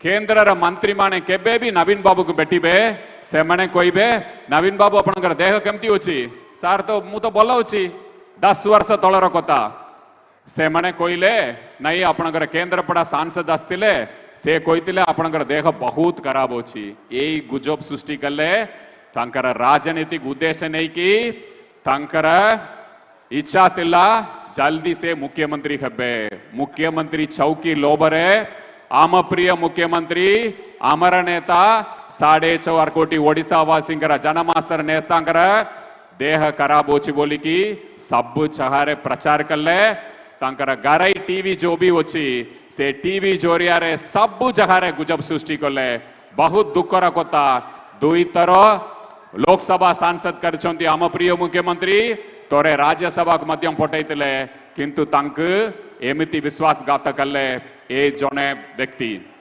केन्द्र मंत्री माने केबे भी नवीन बाबू को भेटिबे से माने कहबे नवीन बाबू आपनकर देह केमती होची सार तो मु तो भल होची 10 वर्ष तलर कथा से माने कहले नहीं आपनकर केन्द्रपड़ा सांसद आसतिले से कहितिले आपनकर देह बहुत खराब होची एई गुजब सृष्टि कले तांकर राजनीतिक उद्देश्य नहीं कि तांकर इच्छा तिला जल्दी से मुख्यमंत्री हेबे मुख्यमंत्री चौकी लोबरे आम प्रिय मुख्यमंत्री अमर नेता 4.5 कोटी ओडिशा वासिंकर जनमासर नेतांकर देह खराब होची बोली की सब चहारे प्रचार कले तांकर गारई टीवी जो भी होची से टीवी जोरिया रे सब जहारे गुजब सृष्टि कले बहुत दुखर कथा दुई तर लोकसभा सांसद करछंती आम प्रिय मुख्यमंत्री तोरे राज्यसभा को मध्यम पठाइतिले किंतु तांक एमिति विश्वासघात कले ए जने व्यक्ति।